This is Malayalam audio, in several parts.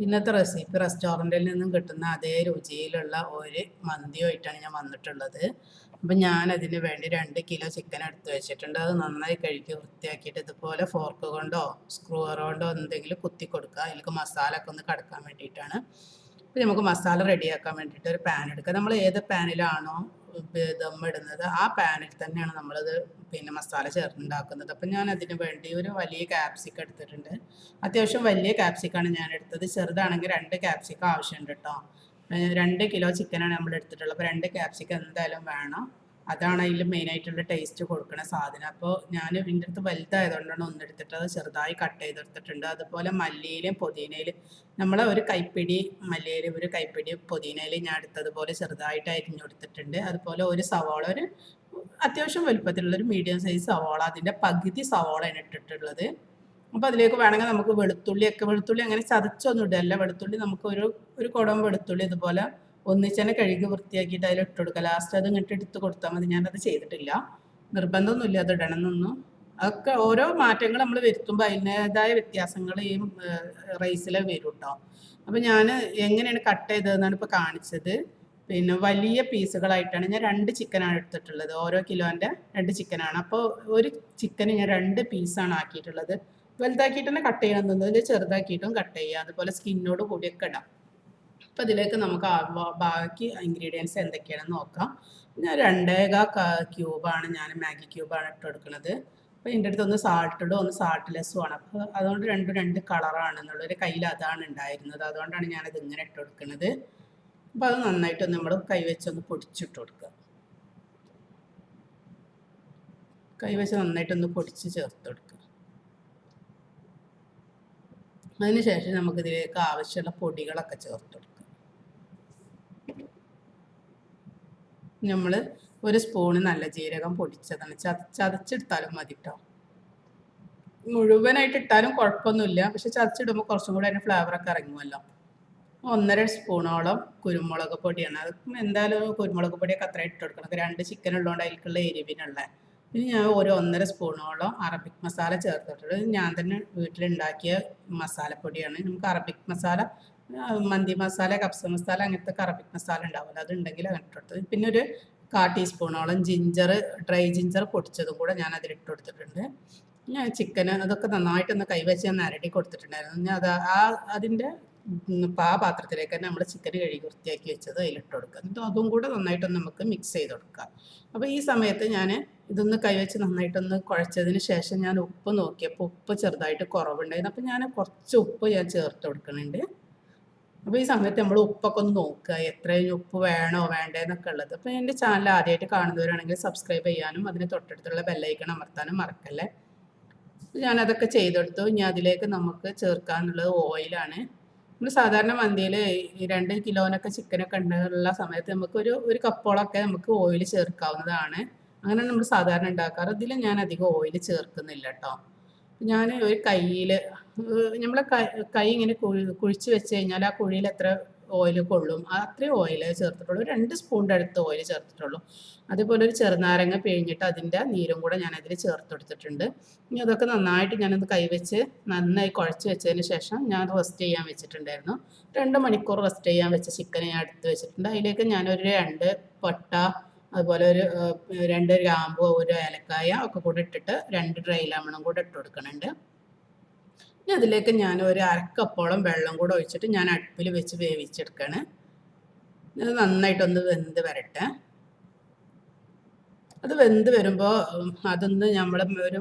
ഇന്നത്തെ റെസിപ്പി റെസ്റ്റോറൻറ്റിൽ നിന്നും കിട്ടുന്ന അതേ രുചിയിലുള്ള ഒരു മന്തിയുമായിട്ടാണ് ഞാൻ വന്നിട്ടുള്ളത്. അപ്പം ഞാനതിന് വേണ്ടി 2 കിലോ ചിക്കൻ എടുത്ത് വെച്ചിട്ടുണ്ട്. അത് നന്നായി കഴുകി വൃത്തിയാക്കിയിട്ട് ഇതുപോലെ ഫോർക്ക് കൊണ്ടോ സ്ക്രൂവർ കൊണ്ടോ എന്തെങ്കിലും കുത്തി കൊടുക്കുക. അതിലേക്ക് മസാല ഒക്കെ ഒന്ന് കടക്കാൻ വേണ്ടിയിട്ടാണ്. അപ്പോൾ നമുക്ക് മസാല റെഡിയാക്കാൻ വേണ്ടിയിട്ട് ഒരു പാൻ എടുക്കുക. നമ്മൾ ഏത് പാനിലാണോ ദമ്മിടുന്നത് ആ പാനിൽ തന്നെയാണ് നമ്മളത് മസാല ചേർത്തുണ്ടാക്കുന്നത്. അപ്പം ഞാൻ അതിന് വേണ്ടി ഒരു വലിയ ക്യാപ്സിക്കം എടുത്തിട്ടുണ്ട്. അത്യാവശ്യം വലിയ ക്യാപ്സിക്കാണ് ഞാൻ എടുത്തത്. ചെറുതാണെങ്കിൽ 2 ക്യാപ്സിക്കം ആവശ്യമുണ്ട് കേട്ടോ. 2 കിലോ ചിക്കനാണ് നമ്മൾ എടുത്തിട്ടുള്ളത്. അപ്പോൾ 2 ക്യാപ്സിക്കം എന്തായാലും വേണം. അതാണ് അതിൽ മെയിനായിട്ടുള്ള ടേസ്റ്റ് കൊടുക്കുന്ന സാധനം. അപ്പോൾ ഞാൻ ഇതിൻ്റെ അടുത്ത് വലുതായതുകൊണ്ടാണ് ഒന്നെടുത്തിട്ട് അത് ചെറുതായി കട്ട് ചെയ്തെടുത്തിട്ടുണ്ട്. അതുപോലെ മല്ലിയിലും പുതിനയിലും നമ്മൾ ഒരു കൈപ്പിടി മല്ലിയിലും ഒരു കൈപ്പിടി പുതിനയിലും ഞാൻ എടുത്തതുപോലെ ചെറുതായിട്ട് അരിഞ്ഞെടുത്തിട്ടുണ്ട്. അതുപോലെ ഒരു സവാള, ഒരു അത്യാവശ്യം വലുപ്പത്തിലുള്ളൊരു മീഡിയം സൈസ് സവാള, അതിൻ്റെ പകുതി സവാളയാണ് ഇട്ടിട്ടുള്ളത്. അപ്പോൾ അതിലേക്ക് വേണമെങ്കിൽ നമുക്ക് വെളുത്തുള്ളി അങ്ങനെ ചതച്ചൊന്നും ഇടല്ല. വെളുത്തുള്ളി നമുക്ക് ഒരു കുടം വെളുത്തുള്ളി ഇതുപോലെ ഒന്നിച്ചന്നെ കഴുകി വൃത്തിയാക്കിയിട്ട് അതിൽ ഇട്ട് കൊടുക്കുക. ലാസ്റ്റ് അത് ഇങ്ങോട്ട് എടുത്ത് കൊടുത്താൽ മതി. ഞാനത് ചെയ്തിട്ടില്ല, നിർബന്ധമൊന്നുമില്ല അത് ഇടണമെന്നൊന്നും. അതൊക്കെ ഓരോ മാറ്റങ്ങൾ നമ്മൾ വരുത്തുമ്പോൾ അതിൻ്റേതായ വ്യത്യാസങ്ങൾ ഈ റൈസിൽ വരും കേട്ടോ. അപ്പോൾ ഞാൻ എങ്ങനെയാണ് കട്ട് ചെയ്തതെന്നാണ് ഇപ്പോൾ കാണിച്ചത്. വലിയ പീസുകളായിട്ടാണ് ഞാൻ 2 ചിക്കനാണ് എടുത്തിട്ടുള്ളത്. ഓരോ കിലോൻ്റെ 2 ചിക്കനാണ്. അപ്പോൾ ഒരു ചിക്കന് ഞാൻ 2 പീസാണ് ആക്കിയിട്ടുള്ളത്. വലുതാക്കിയിട്ട് തന്നെ കട്ട് ചെയ്യണമെന്നുണ്ടെങ്കിൽ ചെറുതാക്കിയിട്ടും കട്ട് ചെയ്യുക. അതുപോലെ സ്കിന്നോട് കൂടിയൊക്കെ ഇടാം. അപ്പോൾ ഇതിലേക്ക് നമുക്ക് ബാക്കി ഇൻഗ്രീഡിയൻസ് എന്തൊക്കെയാണെന്ന് നോക്കാം. ഞാൻ 2.25 ക്യൂബാണ്, ഞാൻ മാഗി ക്യൂബാണ് ഇട്ട് കൊടുക്കുന്നത്. അപ്പോൾ ഇതിൻ്റെ അടുത്ത് ഒന്ന് സാൾട്ട് ഇടും, ഒന്ന് സാൾട്ട് ലെസ്സുമാണ്. അപ്പോൾ അതുകൊണ്ട് 2 കളറാണെന്നുള്ളൊരു കയ്യിൽ അതാണ് ഉണ്ടായിരുന്നത്. അതുകൊണ്ടാണ് ഞാനത് ഇങ്ങനെ ഇട്ട് കൊടുക്കുന്നത്. അപ്പോൾ അത് നന്നായിട്ട് നമ്മൾ കൈവച്ചൊന്ന് പൊടിച്ചിട്ട് കൊടുക്കുക. കൈവച്ച് നന്നായിട്ടൊന്ന് പൊടിച്ച് ചേർത്ത് കൊടുക്കുക. അതിനുശേഷം നമുക്കിതിലേക്ക് ആവശ്യമുള്ള പൊടികളൊക്കെ ചേർത്ത് കൊടുക്കുക. നമ്മൾ ഒരു സ്പൂണ് നല്ല ജീരകം പൊടിച്ചതാണ്, ചതച്ചെടുത്താലും മതി കേട്ടോ. മുഴുവനായിട്ട് ഇട്ടാലും കുഴപ്പമൊന്നുമില്ല, പക്ഷെ ചതച്ചിടുമ്പോൾ കുറച്ചും കൂടെ അതിൻ്റെ ഫ്ലേവറൊക്കെ ഇറങ്ങുമല്ലോ. 1.5 സ്പൂണോളം കുരുമുളക് പൊടിയാണ്. അത് എന്തായാലും കുരുമുളക് പൊടിയൊക്കെ അത്ര ഇട്ട് കൊടുക്കണം. 2 ചിക്കൻ ഉള്ളതുകൊണ്ട് അതിലേക്കുള്ള എരിവിനുള്ള. പിന്നെ ഞാൻ ഒരു 1.5 സ്പൂണോളം അറബിക് മസാല ചേർത്തിട്ടുള്ളത് ഞാൻ തന്നെ വീട്ടിലുണ്ടാക്കിയ മസാലപ്പൊടിയാണ്. നമുക്ക് അറബിക് മസാല, മന്തി മസാല, കബ്സ മസാല, അങ്ങനത്തെ അറബിക് മസാല ഉണ്ടാവില്ല, അതുണ്ടെങ്കിൽ അങ്ങനെ ഇട്ടെടുത്തത്. പിന്നെ ഒരു 1/4 ടീസ്പൂണോളം ഡ്രൈ ജിഞ്ചർ പൊടിച്ചതും കൂടെ ഞാൻ അതിലിട്ട് കൊടുത്തിട്ടുണ്ട്. ഞാൻ ചിക്കന് അതൊക്കെ നന്നായിട്ടൊന്ന് കൈവച്ച് ഞാൻ നരടി കൊടുത്തിട്ടുണ്ടായിരുന്നു. ഞാൻ അതിൻ്റെ ആ പാത്രത്തിലേക്ക് തന്നെ നമ്മൾ ചിക്കൻ കഴുകി വൃത്തിയാക്കി വെച്ചത് അതിലിട്ട് കൊടുക്കുക. എന്നിട്ട് അതും കൂടെ നന്നായിട്ടൊന്ന് നമുക്ക് മിക്സ് ചെയ്ത് കൊടുക്കാം. അപ്പോൾ ഈ സമയത്ത് ഞാൻ ഇതൊന്ന് കൈവച്ച് നന്നായിട്ടൊന്ന് കുഴച്ചതിന് ശേഷം ഞാൻ ഉപ്പ് നോക്കിയപ്പോൾ ഉപ്പ് ചെറുതായിട്ട് കുറവുണ്ടായിരുന്നു. അപ്പോൾ ഞാൻ കുറച്ച് ഉപ്പ് ഞാൻ ചേർത്ത് കൊടുക്കുന്നുണ്ട്. അപ്പോൾ ഈ സമയത്ത് നമ്മൾ ഉപ്പൊക്കെ ഒന്ന് നോക്കുക, എത്രയും ഉപ്പ് വേണോ വേണ്ടേന്നൊക്കെ ഉള്ളത്. അപ്പോൾ എൻ്റെ ചാനൽ ആദ്യമായിട്ട് കാണുന്നവരാണെങ്കിൽ സബ്സ്ക്രൈബ് ചെയ്യാനും അതിന് തൊട്ടടുത്തുള്ള ബെല്ലൈക്കൺ അമർത്താനും മറക്കല്ലേ. ഞാനതൊക്കെ ചെയ്തെടുത്തു. ഇനി അതിലേക്ക് നമുക്ക് ചേർക്കാനുള്ളത് ഓയിലാണ്. നമ്മൾ സാധാരണ മന്തിയിൽ 2 കിലോനൊക്കെ ചിക്കനൊക്കെ ഉള്ള സമയത്ത് നമുക്ക് ഒരു കപ്പോളൊക്കെ നമുക്ക് ഓയിൽ ചേർക്കാവുന്നതാണ്. അങ്ങനെയാണ് നമ്മൾ സാധാരണ ഉണ്ടാക്കാറ്. ഇതിൽ ഞാൻ അധികം ഓയിൽ ചേർക്കുന്നില്ല കേട്ടോ. ഞാൻ ഒരു കയ്യിൽ നമ്മളെ കൈ ഇങ്ങനെ കുഴിച്ച് വെച്ച് കഴിഞ്ഞാൽ ആ കുഴിയിൽ എത്ര ഓയിൽ കൊള്ളും അത്രയും ഓയിൽ ചേർത്തിട്ടുള്ളൂ. 2 സ്പൂണിൻ്റെ അടുത്ത് ഓയിൽ ചേർത്തിട്ടുള്ളൂ. അതുപോലെ ഒരു ചെറുനാരങ്ങ പിഴിഞ്ഞിട്ട് അതിൻ്റെ നീരും കൂടെ ഞാൻ അതിൽ ചേർത്തെടുത്തിട്ടുണ്ട്. ഇനി അതൊക്കെ നന്നായിട്ട് ഞാനത് കൈവച്ച് നന്നായി കുഴച്ച് വെച്ചതിന് ശേഷം ഞാൻ റെസ്റ്റ് ചെയ്യാൻ വെച്ചിട്ടുണ്ടായിരുന്നു. 2 മണിക്കൂർ റെസ്റ്റ് ചെയ്യാൻ വെച്ച ചിക്കൻ ഞാൻ എടുത്ത് വെച്ചിട്ടുണ്ട്. അതിലേക്ക് ഞാനൊരു 2 പട്ട, അതുപോലെ ഒരു 2 ഗ്രാമ്പു, ഒരു ഏലക്കായ ഒക്കെ കൂടെ ഇട്ടിട്ട് 2 ഡ്രൈ ലെമണും കൂടെ ഇട്ട് കൊടുക്കുന്നുണ്ട്. ഇനി അതിലേക്ക് ഞാൻ ഒരു 1/2 കപ്പോളം വെള്ളം കൂടെ ഒഴിച്ചിട്ട് ഞാൻ അടുപ്പിൽ വെച്ച് വേവിച്ചെടുക്കുകയാണ്. അത് നന്നായിട്ടൊന്ന് വെന്ത് വരട്ടെ. അത് വെന്ത് വരുമ്പോൾ അതൊന്ന് നമ്മൾ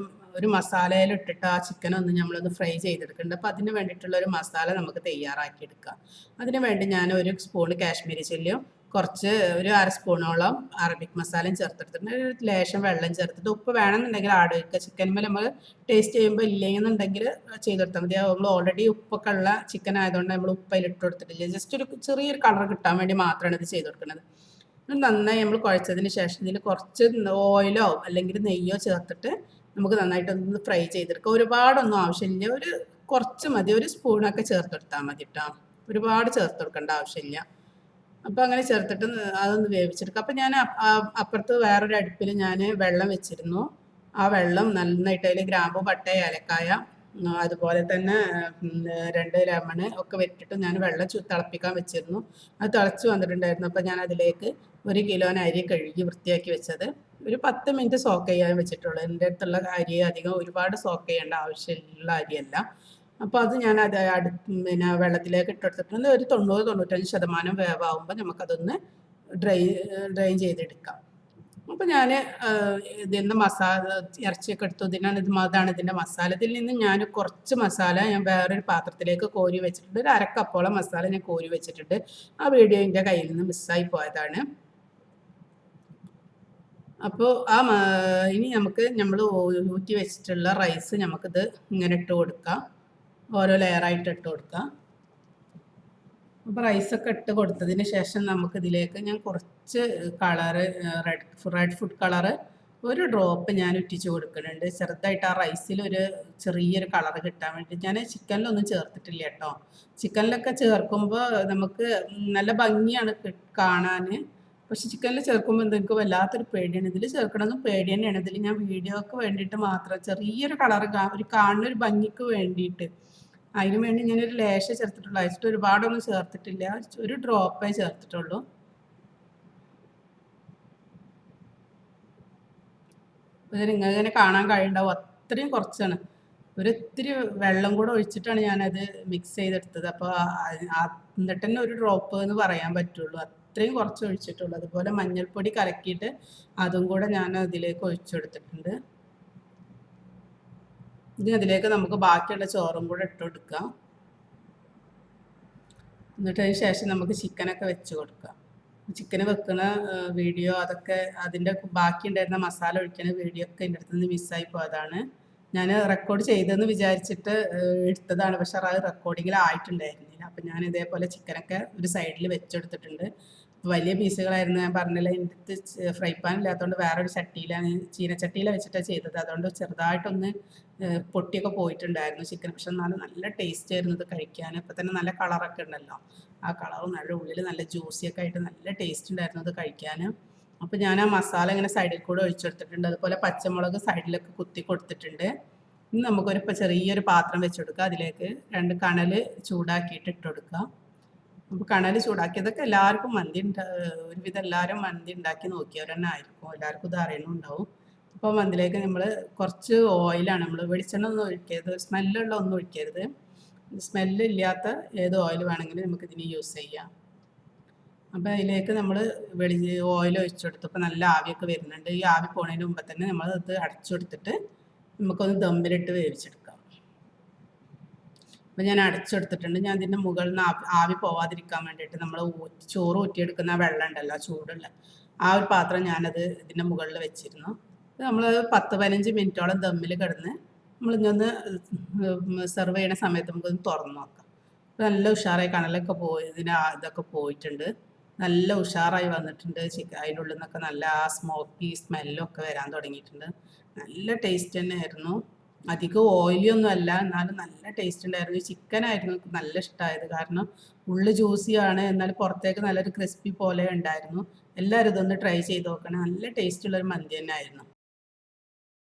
ഒരു മസാലയിലിട്ടിട്ട് ആ ചിക്കനൊന്ന് നമ്മളൊന്ന് ഫ്രൈ ചെയ്തെടുക്കുന്നുണ്ട്. അപ്പോൾ അതിന് വേണ്ടിയിട്ടുള്ള ഒരു മസാല നമുക്ക് തയ്യാറാക്കിയെടുക്കാം. അതിന് വേണ്ടി ഞാൻ ഒരു സ്പൂൺ കാശ്മീരി ചില്ലിയും ഒരു 1/2 സ്പൂണോളം അറബിക് മസാലയും ചേർത്തെടുത്തിട്ടുണ്ട്. ഒരു ലേശം വെള്ളം ചേർത്തിട്ട് ഉപ്പ് വേണമെന്നുണ്ടെങ്കിൽ ആഡ് വയ്ക്കുക. ചിക്കൻമേൽ നമ്മൾ ടേസ്റ്റ് ചെയ്യുമ്പോൾ ഇല്ലെന്നുണ്ടെങ്കിൽ ചെയ്തെടുത്താൽ മതി. നമ്മൾ ഓൾറെഡി ഉപ്പൊക്കെ ഉള്ള ചിക്കൻ ആയതുകൊണ്ട് നമ്മൾ ഉപ്പ് അതിലിട്ട് കൊടുത്തിട്ടില്ല. ജസ്റ്റ് ഒരു ചെറിയൊരു കളർ കിട്ടാൻ വേണ്ടി മാത്രമാണ് ഇത് ചെയ്ത് കൊടുക്കുന്നത്. നന്നായി നമ്മൾ കുഴച്ചതിന് ശേഷം ഇതിൽ കുറച്ച് ഓയിലോ അല്ലെങ്കിൽ നെയ്യോ ചേർത്തിട്ട് നമുക്ക് നന്നായിട്ടൊന്ന് ഫ്രൈ ചെയ്തെടുക്കുക. ഒരുപാടൊന്നും ആവശ്യമില്ല, കുറച്ച് മതി. ഒരു സ്പൂണൊക്കെ ചേർത്തെടുത്താൽ മതി കേട്ടോ. ഒരുപാട് ചേർത്ത് കൊടുക്കേണ്ട ആവശ്യമില്ല. അപ്പോൾ അങ്ങനെ ചേർത്തിട്ട് അതൊന്ന് വേവിച്ചെടുക്കുക. അപ്പോൾ ഞാൻ അപ്പുറത്ത് വേറൊരു അടുപ്പിൽ ഞാൻ വെള്ളം വെച്ചിരുന്നു. ആ വെള്ളം നന്നായിട്ട് അതിൽ ഗ്രാമ്പു, പട്ട, ഏലക്കായ, അതുപോലെ തന്നെ 2 ലെമൺ ഒക്കെ വെട്ടിട്ട് ഞാൻ വെള്ളം തിളപ്പിക്കാൻ വെച്ചിരുന്നു. അത് തിളച്ച് വന്നിട്ടുണ്ടായിരുന്നു. അപ്പോൾ ഞാൻ അതിലേക്ക് 1 കിലോന് അരി കഴുകി വൃത്തിയാക്കി വെച്ചത് ഒരു 10 മിനിറ്റ് സോക്ക് ചെയ്യാൻ വെച്ചിട്ടുള്ളൂ. എൻ്റെ അടുത്തുള്ള അരി അധികം ഒരുപാട് സോക്ക് ചെയ്യേണ്ട ആവശ്യമുള്ള അരിയല്ല. അപ്പോൾ അത് ഞാൻ പിന്നെ വെള്ളത്തിലേക്ക് ഇട്ടെടുത്തിട്ടുണ്ട്. ഒരു 90-95% വേവാകുമ്പോൾ നമുക്കതൊന്ന് ഡ്രെയിൻ ചെയ്തെടുക്കാം. അപ്പോൾ ഞാൻ ഇതിന്ന് മസാല ഇറച്ചിയൊക്കെ എടുത്തു. അതാണ് ഇതിൻ്റെ മസാല. ഇതിൽ നിന്ന് ഞാൻ കുറച്ച് മസാല ഞാൻ വേറൊരു പാത്രത്തിലേക്ക് കോരി വെച്ചിട്ടുണ്ട്. ഒരു 1/2 കപ്പോളം മസാല ഞാൻ കോരി വെച്ചിട്ടുണ്ട്. ആ വീഡിയോ എൻ്റെ കയ്യിൽ നിന്ന് മിസ്സായി പോയതാണ്. അപ്പോൾ ഇനി നമ്മൾ ഊറ്റി വെച്ചിട്ടുള്ള റൈസ് നമുക്കിത് ഇങ്ങനെ ഇട്ട് കൊടുക്കാം. ഓരോ ലെയറായിട്ട് ഇട്ട് കൊടുക്കാം. അപ്പോൾ റൈസൊക്കെ ഇട്ട് കൊടുത്തതിന് ശേഷം നമുക്കിതിലേക്ക് ഞാൻ കുറച്ച് കളറ് റെഡ് ഫുഡ് കളറ് ഒരു ഡ്രോപ്പ് ഞാൻ ഉറ്റിച്ച് കൊടുക്കുന്നുണ്ട്. ചെറുതായിട്ട് ആ റൈസിലൊരു ചെറിയൊരു കളറ് കിട്ടാൻ വേണ്ടി. ഞാൻ ചിക്കനിലൊന്നും ചേർത്തിട്ടില്ല കേട്ടോ. ചിക്കനിലൊക്കെ ചേർക്കുമ്പോൾ നമുക്ക് നല്ല ഭംഗിയാണ് കാണാൻ. പക്ഷെ ചിക്കനിൽ ചേർക്കുമ്പോൾ എനിക്ക് വല്ലാത്തൊരു പേടിയാണ്. ഇതിൽ ചേർക്കണമെന്നും പേടി തന്നെയാണ്. ഇതിൽ ഞാൻ വീഡിയോക്ക് വേണ്ടിയിട്ട് മാത്രം ചെറിയൊരു കളറ് ഒരു കാണുന്നൊരു ഭംഗിക്ക് വേണ്ടിയിട്ട് അതിന് വേണ്ടി ഞാനൊരു ലേശം ചേർത്തിട്ടുള്ളൂ. അയച്ചിട്ട് ഒരുപാടൊന്നും ചേർത്തിട്ടില്ല. ഒരു ഡ്രോപ്പേ ചേർത്തിട്ടുള്ളൂ. ഇത് നിങ്ങളിങ്ങനെ കാണാൻ കഴിയുണ്ടാവും. അത്രയും കുറച്ചാണ്. ഒരിത്തിരി വെള്ളം കൂടെ ഒഴിച്ചിട്ടാണ് ഞാനത് മിക്സ് ചെയ്തെടുത്തത്. അപ്പോൾ എന്നിട്ട് തന്നെ ഒരു ഡ്രോപ്പ് എന്ന് പറയാൻ പറ്റുള്ളൂ. അത്രയും കുറച്ച് ഒഴിച്ചിട്ടുള്ളൂ. അതുപോലെ മഞ്ഞൾപ്പൊടി കലക്കിയിട്ട് അതും കൂടെ ഞാൻ അതിലേക്ക് ഒഴിച്ചെടുത്തിട്ടുണ്ട്. ഇനി അതിലേക്ക് നമുക്ക് ബാക്കിയുള്ള ചോറും കൂടെ ഇട്ട് കൊടുക്കാം. എന്നിട്ട് അതിന് ശേഷം നമുക്ക് ചിക്കനൊക്കെ വെച്ച് കൊടുക്കാം. ചിക്കന് വെക്കുന്ന വീഡിയോ അതൊക്കെ അതിൻ്റെ ബാക്കി ഉണ്ടായിരുന്ന മസാല ഒഴിക്കുന്ന വീഡിയോ ഒക്കെ എൻ്റെ അടുത്ത് നിന്ന് മിസ്സായി പോയതാണ്. ഞാൻ റെക്കോർഡ് ചെയ്തെന്ന് വിചാരിച്ചിട്ട് എടുത്തതാണ്. പക്ഷെ അത് റെക്കോർഡിങ്ങിൽ ആയിട്ടുണ്ടായിരുന്നില്ല. അപ്പം ഞാൻ ഇതേപോലെ ചിക്കനൊക്കെ ഒരു സൈഡിൽ വെച്ചെടുത്തിട്ടുണ്ട്. വലിയ പീസുകളായിരുന്നു. ഞാൻ പറഞ്ഞില്ല, എൻ്റെ അടുത്ത് ഫ്രൈ പാൻ ഇല്ലാത്തതുകൊണ്ട് വേറൊരു ചട്ടിയിലാണ്, ചീനച്ചട്ടിയിലാണ് വെച്ചിട്ടാണ് ചെയ്തത്. അതുകൊണ്ട് ചെറുതായിട്ടൊന്ന് പൊട്ടിയൊക്കെ പോയിട്ടുണ്ടായിരുന്നു ചിക്കൻ. പക്ഷെ എന്നാലും നല്ല ടേസ്റ്റ് ആയിരുന്നു ഇത് കഴിക്കാൻ. ഇപ്പം തന്നെ നല്ല കളറൊക്കെ ഉണ്ടല്ലോ. ആ കളറും നല്ല ഉള്ളിൽ നല്ല ജ്യൂസിയൊക്കെ ആയിട്ട് നല്ല ടേസ്റ്റ് ഉണ്ടായിരുന്നു ഇത് കഴിക്കാൻ. അപ്പോൾ ഞാൻ ആ മസാല ഇങ്ങനെ സൈഡിൽ കൂടെ ഒഴിച്ചെടുത്തിട്ടുണ്ട്. അതുപോലെ പച്ചമുളക് സൈഡിലൊക്കെ കുത്തി കൊടുത്തിട്ടുണ്ട്. ഇനി നമുക്കൊരു ചെറിയൊരു പാത്രം വെച്ച് കൊടുക്കുക. അതിലേക്ക് 2 കണൽ ചൂടാക്കിയിട്ട് ഇട്ട് കൊടുക്കുക. അപ്പോൾ കണൽ ചൂടാക്കിയതൊക്കെ എല്ലാവർക്കും ഒരുവിധം എല്ലാവരും മന്തി ഉണ്ടാക്കി നോക്കിയവർ തന്നെ ആയിരിക്കും. എല്ലാവർക്കും ഇത് അറിയണമുണ്ടാവും. അപ്പോൾ മന്തിലേക്ക് നമ്മൾ കുറച്ച് ഓയിലാണ്, നമ്മൾ വെളിച്ചെണ്ണ ഒന്നും ഒഴിക്കരുത്, സ്മെല്ലുള്ള ഒന്നും ഒഴിക്കരുത്. സ്മെല്ലില്ലാത്ത ഏത് ഓയിൽ വേണമെങ്കിലും നമുക്കിതിന് യൂസ് ചെയ്യാം. അപ്പോൾ അതിലേക്ക് നമ്മൾ ഓയിൽ ഒഴിച്ചെടുത്തപ്പോൾ നല്ല ആവിയൊക്കെ വരുന്നുണ്ട്. ഈ ആവി പോണതിന് മുമ്പ് തന്നെ നമ്മൾ ഇത് അടച്ചെടുത്തിട്ട് നമുക്കൊന്ന് ദമ്മിലിട്ട് വേവിച്ചെടുക്കാം. അപ്പോൾ ഞാൻ അടച്ചെടുത്തിട്ടുണ്ട്. ഞാൻ ഇതിൻ്റെ മുകളിൽ നിന്ന് ആവി പോവാതിരിക്കാൻ വേണ്ടിയിട്ട് നമ്മൾ ചോറ് ഊറ്റിയെടുക്കുന്ന വെള്ളം ഉണ്ടല്ലോ, ചൂടുള്ള ആ ഒരു പാത്രം ഞാനത് ഇതിൻ്റെ മുകളിൽ വെച്ചിരുന്നു. നമ്മൾ 10-15 മിനിറ്റോളം ദമ്മിൽ കിടന്ന് നമ്മളിഞ്ഞൊന്ന് സെർവ് ചെയ്യുന്ന സമയത്ത് നമുക്കൊന്ന് തുറന്ന് നോക്കാം. നല്ല ഉഷാറായി കണലൊക്കെ ഇതൊക്കെ പോയിട്ടുണ്ട്. നല്ല ഉഷാറായി വന്നിട്ടുണ്ട്. അതിൻ്റെ ഉള്ളിൽ നിന്നൊക്കെ നല്ല ആ സ്മോക്കി സ്മെല്ലൊക്കെ വരാൻ തുടങ്ങിയിട്ടുണ്ട്. നല്ല ടേസ്റ്റ് തന്നെയായിരുന്നു. അധികം ഓയിലിയൊന്നും അല്ല, എന്നാലും നല്ല ടേസ്റ്റ് ഉണ്ടായിരുന്നു. ഈ ചിക്കനായിരുന്നു എനിക്ക് നല്ല ഇഷ്ടമായത്. കാരണം ഉള്ളു ജ്യൂസിയാണ്, എന്നാൽ പുറത്തേക്ക് നല്ലൊരു ക്രിസ്പി പോലെ ഉണ്ടായിരുന്നു. എല്ലാവരും ഇതൊന്ന് ട്രൈ ചെയ്ത് നോക്കണം. നല്ല ടേസ്റ്റുള്ളൊരു മന്തി തന്നെ ആയിരുന്നു.